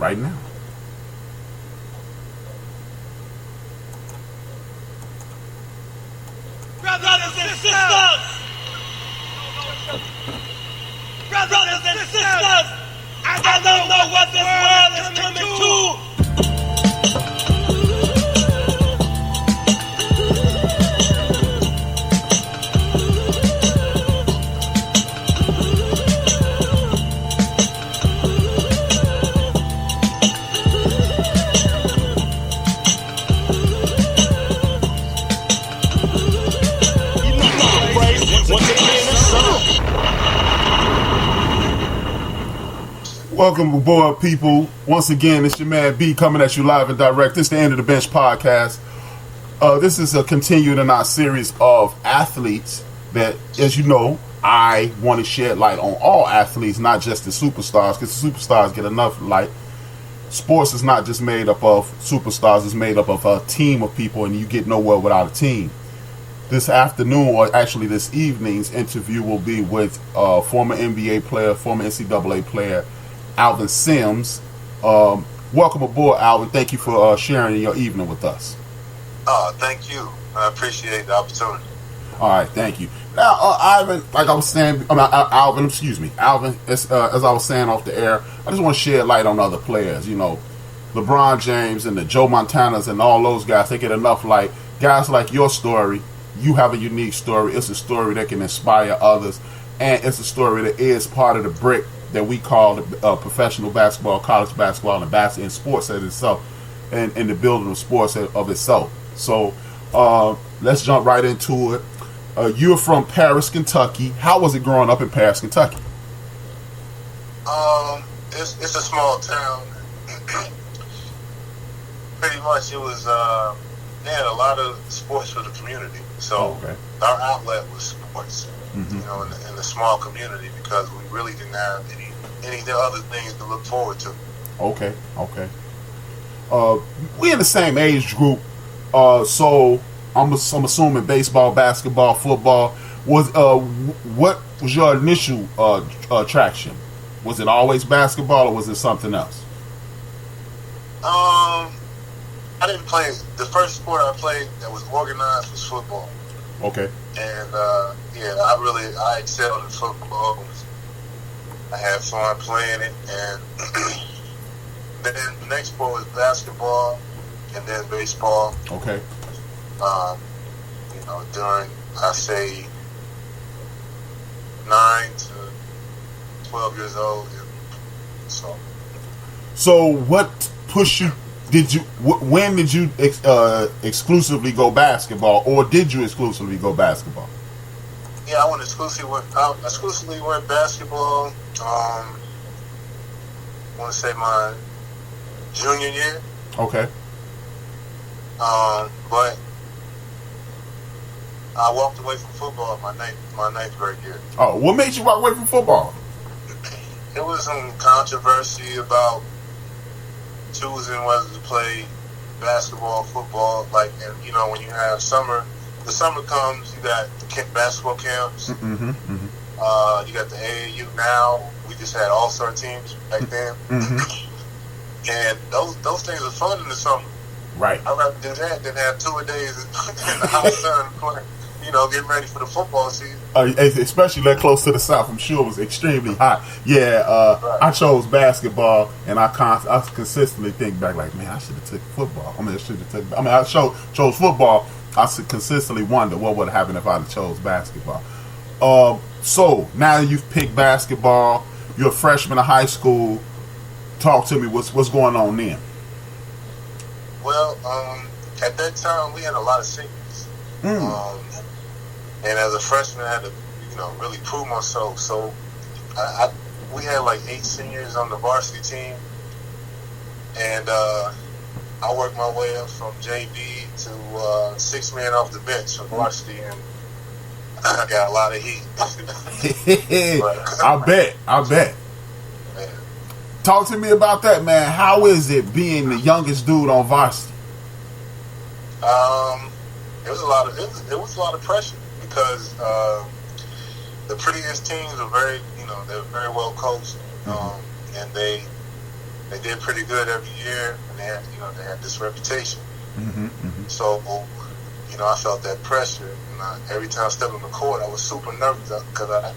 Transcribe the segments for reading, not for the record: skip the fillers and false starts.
right now. Brothers and sisters! Brothers and sisters! I don't know what this world is coming to! Welcome aboard, people. Once again, it's your man B coming at you live and direct. This is the End of the Bench podcast. This is a continued in our series of athletes that, as you know, I want to shed light on all athletes, not just the superstars, because the superstars get enough light. Sports is not just made up of superstars, it's made up of a team of people, and you get nowhere without a team. This afternoon, or actually this evening's interview, will be with former NBA player, former NCAA player, Alvin Sims. Welcome aboard, Alvin. Thank you for sharing your evening with us. Thank you. I appreciate the opportunity. All right, thank you. Now, Alvin, like I was saying, Alvin, as I was saying off the air, I just want to shed light on other players. You know, LeBron James and the Joe Montanas and all those guys, they get enough light. Guys like your story, you have a unique story. It's a story that can inspire others, and it's a story that is part of the brick that we call professional basketball, college basketball, and sports as itself, and the building of sports of itself. So let's jump right into it. You're from Paris, Kentucky. How was it growing up in Paris, Kentucky? It's a small town. Pretty much, it was they had a lot of sports for the community. So our outlet was sports. You know, in the small community, because we really didn't have any other things to look forward to. Okay. We in the same age group, so I'm assuming baseball, basketball, football. What was your initial attraction? Was it always basketball, or was it something else? I didn't play. The first sport I played that was organized was football. Okay. And I excelled in football. I had fun playing it, and then the next sport was basketball, and then baseball. Okay. You know, during I say 9 to 12 years old. So what pushed you? When did you exclusively go basketball, or did you exclusively go basketball? Yeah, I exclusively went basketball. I want to say my junior year. Okay. But I walked away from football my ninth grade year. Oh, what made you walk away from football? It was some controversy about choosing whether to play basketball, football. Like, and you know, when you have the summer comes, you got basketball camps. You got the AAU now. We just had all-star teams back then. And those things are fun in the summer. Right. I'd rather do that than have 2 days in the hot sun, you know, getting ready for the football season. Especially that close to the south, I'm sure it was extremely hot. Yeah, right. I chose basketball, and I consistently think back, like, man, I should have took football. I chose football. I consistently wonder what would have happened if I'd chose basketball. So now you've picked basketball. You're a freshman in high school. Talk to me. What's going on then? Well, at that time we had a lot of seniors, and as a freshman, I had to, you know, really prove myself. So we had like 8 seniors on the varsity team, and I worked my way up from JV to 6 man off the bench from varsity, and I got a lot of heat. I bet. Man. Talk to me about that, man. How is it being the youngest dude on varsity? It was a lot of pressure, because the previous teams were very well coached, and they they did pretty good every year, and they had this reputation. Mm-hmm, mm-hmm. So, I felt that pressure, and every time I stepped on the court, I was super nervous because I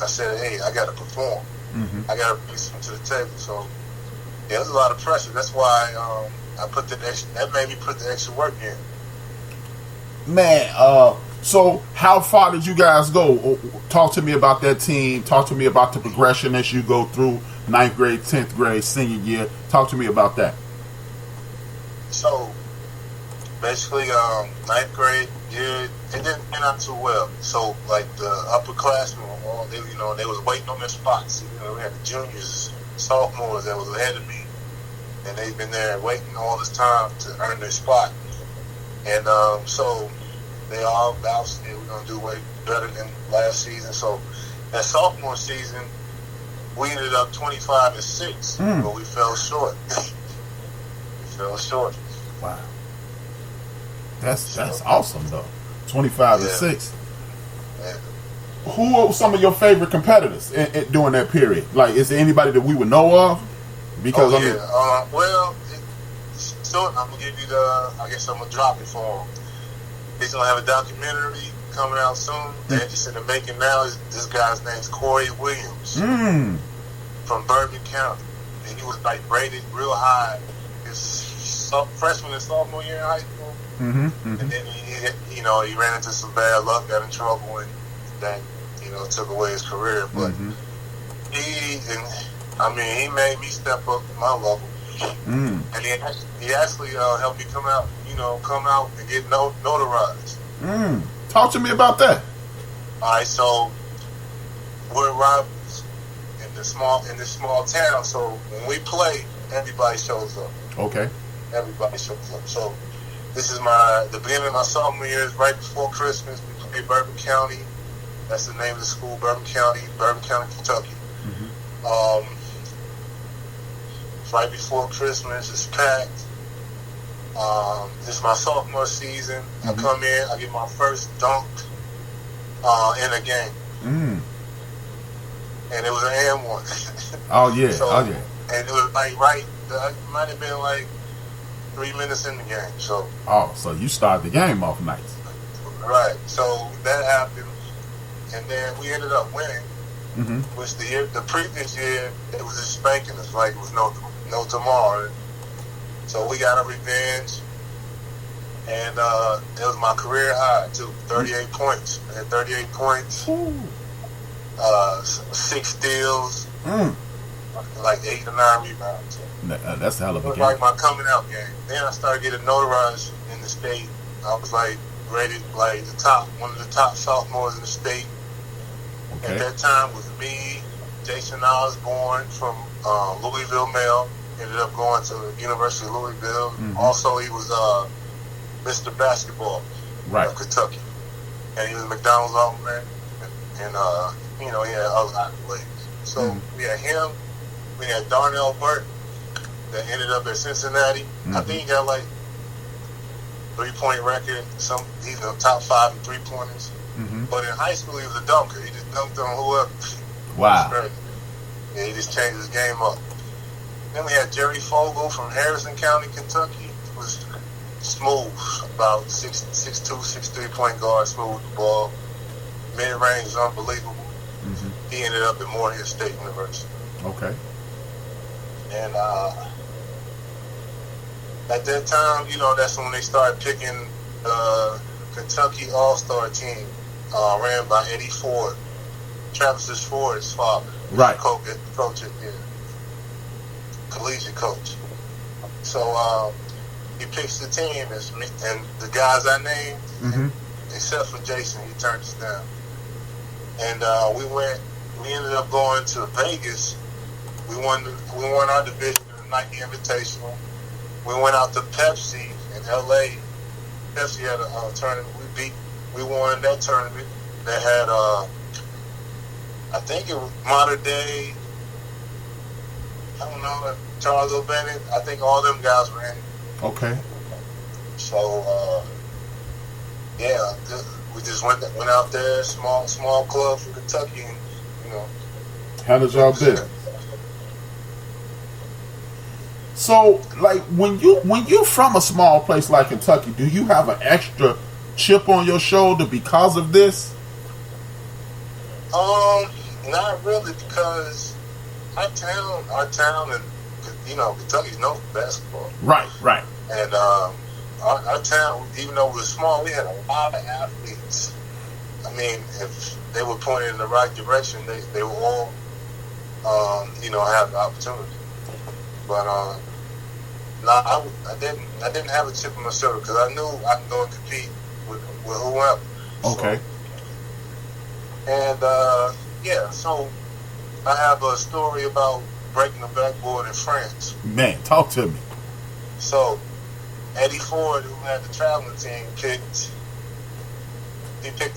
said, hey, I got to perform. Mm-hmm. I got to bring something to the table. So, yeah, it was a lot of pressure. That's why that made me put the extra work in. Man, so how far did you guys go? Talk to me about that team. Talk to me about the progression as you go through 9th grade, 10th grade, senior year. Talk to me about that. So, basically, 9th grade year, it didn't turn out too well. So, like, the upperclassmen, they was waiting on their spots. We had the juniors, sophomores that was ahead of me, and they've been there waiting all this time to earn their spot. And so they all vouched that we're going to do way better than last season. So that sophomore season, we ended up 25-6, but we fell short. Wow. That's awesome, though. 25-6. Yeah. Who are some of your favorite competitors during that period? Like, is there anybody that we would know of? Because I'm gonna give you I'm gonna drop it for him. He's gonna have a documentary coming out soon. It's in the making now. This guy's name's Corey Williams from Bourbon County, and he was like rated real high his freshman and sophomore year in high school. And then he ran into some bad luck, got in trouble, and that took away his career. But he made me step up to my level. And he actually helped me come out and get notarized. Talk to me about that. All right, so we're rivals in this small town. So when we play, everybody shows up. Okay. Everybody shows up. So this is the beginning of my sophomore year. Is right before Christmas. We play Bourbon County. That's the name of the school, Bourbon County, Kentucky. Right before Christmas, it's packed. This is my sophomore season. I come in, I get my first dunk in a game. And it was an and one. Oh, yeah. And it was like it might have been like 3 minutes in the game. So you started the game off nice. Right. So that happened. And then we ended up winning. Which the previous year, it was just spanking us like it was no tomorrow. So we got a revenge, and it was my career high too. 38 points. I had 38 points. 6 steals, like 8 or 9 rebounds. That's a hell of a game. It was game. like my coming out game. Then I started getting notarized in the state. I was like rated like one of the top sophomores in the state. Okay. At that time was me, Jason Osborne from Louisville Male. Ended up going to the University of Louisville. Also, he was Mr. Basketball of Kentucky. And he was McDonald's All-Man. And, he had other accolades. So we had him. We had Darnell Burke that ended up at Cincinnati. I think he got like 3-point record. He's in the top 5 in 3-pointers. But in high school, he was a dunker. He just dunked on whoever. Wow. Yeah, he just changed his game up. Then we had Jerry Fogle from Harrison County, Kentucky. He was smooth, about 6'2", 6'3" point guard, smooth with the ball. Mid-range is unbelievable. He ended up at Morehead State University. Okay. And at that time, that's when they started picking the Kentucky All-Star team, ran by Eddie Ford, Travis Ford's father. Right. Coach at collegiate coach. So he picks the team and the guys I named, except for Jason, he turned us down. And we ended up going to Vegas. We won our division in the Nike Invitational. We went out to Pepsi in LA. Pepsi had a tournament. We won that tournament. They had I think it was modern day, I don't know, Charles O'Bennett. I think all them guys were in it. Okay. So, we just went out there, small club from Kentucky, and, How did y'all do? So, like, when you from a small place like Kentucky, do you have an extra chip on your shoulder because of this? Not really, because our town, and Kentucky's known for basketball. Right. And our town, even though we were small, we had a lot of athletes. I mean, if they were pointed in the right direction, they were all, have the opportunity. But no, I didn't have a chip on my shoulder because I knew I could go and compete with whoever. Okay. And so I have a story about breaking the backboard in France. Man, talk to me. So Eddie Ford, who had the traveling team, picked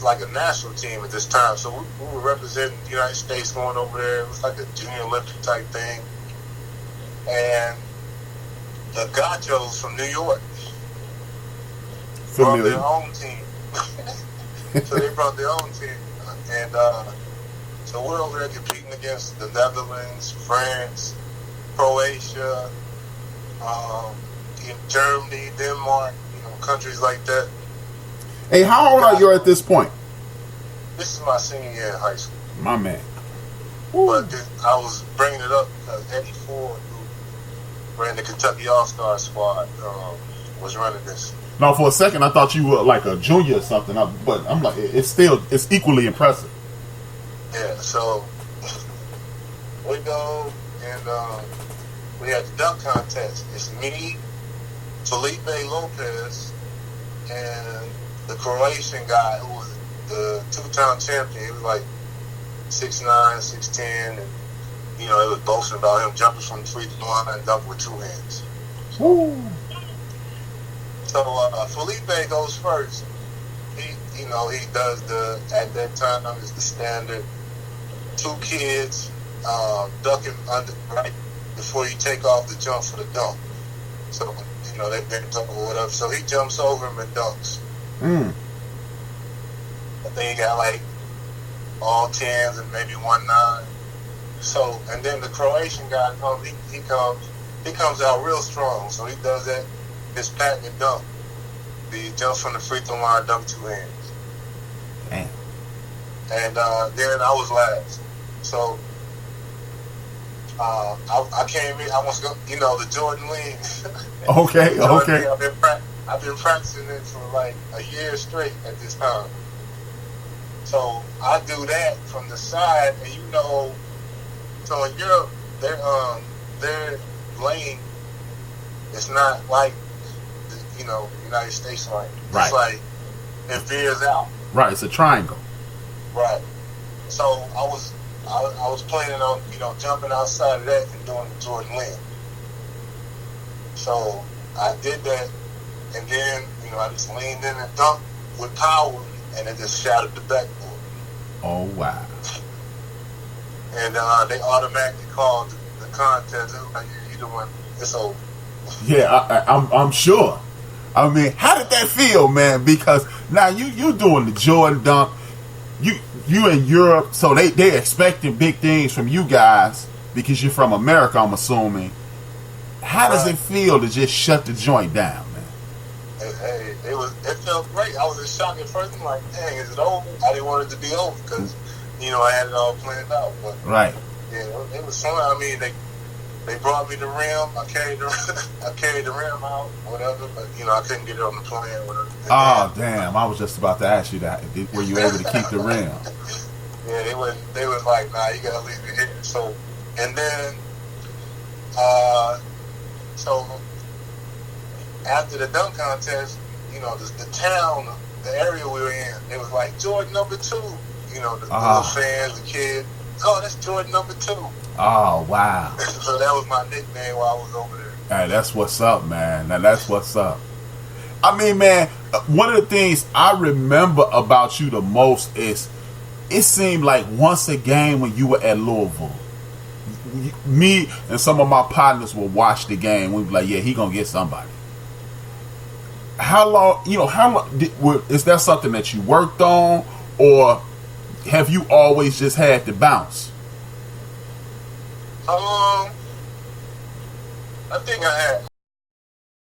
like a national team at this time. So we were representing the United States going over there. It was like a junior Olympic type thing. And the Gauchos from New York brought their own team. So they brought their own team. And so we're over there competing against the Netherlands, France, Croatia, Germany, Denmark, countries like that. Hey, how old are you at this point? This is my senior year in high school. My man. But I was bringing it up because Eddie Ford, who ran the Kentucky All-Star squad, was running this. Now, for a second, I thought you were like a junior or something, but I'm like, it's equally impressive. Yeah, so we go and we had the dunk contest. It's me, Felipe Lopez, and the Croatian guy who was the two-time champion. He was like 6'9", 6'10", and it was boasting about him jumping from the free throw line and dunking with two hands. Woo. So Felipe goes first. He does at that time it's the standard 2 kids ducking under right before you take off the jump for the dunk. So they bent up or whatever. So he jumps over him and dunks. I think he got like all 10s and maybe 1 9. So and then the Croatian guy comes. He comes out real strong. So he does that. His patented dunk. He jumps from the free throw line, dunk 2 hands. Damn. And then I was last. So I came in. I was go. The Jordan Lean. Okay. I've been practicing it for like a year straight at this time. So I do that from the side, and so in Europe, their lane is not like United States lane. Right. It's like it veers out. Right. It's a triangle. Right. So I was planning on jumping outside of that and doing the Jordan Lean. So I did that, and then I just leaned in and dunked with power, and it just shattered the backboard. Oh wow! And they automatically called the contest. They were like, "You the one. It's over." Yeah, I'm sure. I mean, how did that feel, man? Because now you doing the Jordan dunk. You in Europe, so they expecting big things from you guys because you're from America, I'm assuming. How does it feel to just shut the joint down, man? Hey, it felt great. I was in shock at first. I'm like, dang, is it over? I didn't want it to be over because I had it all planned out. But right. Yeah, it was fun. I mean, they brought me the rim. I carried the rim out, whatever. But I couldn't get it on the plane. Whatever. Oh damn! I was just about to ask you that. Were you able to keep the rim? Yeah, they was like, nah, you gotta leave it here. So, and then, so after the dunk contest, the town, the area we were in, it was like Jordan number 2. The little fans, the kids. Oh, that's Jordan number 2. Oh wow! So that was my nickname while I was over there. Hey, that's what's up, man. Now that's what's up. I mean, man, one of the things I remember about you the most is it seemed like once a game when you were at Louisville, me and some of my partners would watch the game. We'd be like, yeah, he gonna get somebody. How long is that something that you worked on, or have you always just had to bounce? I think I had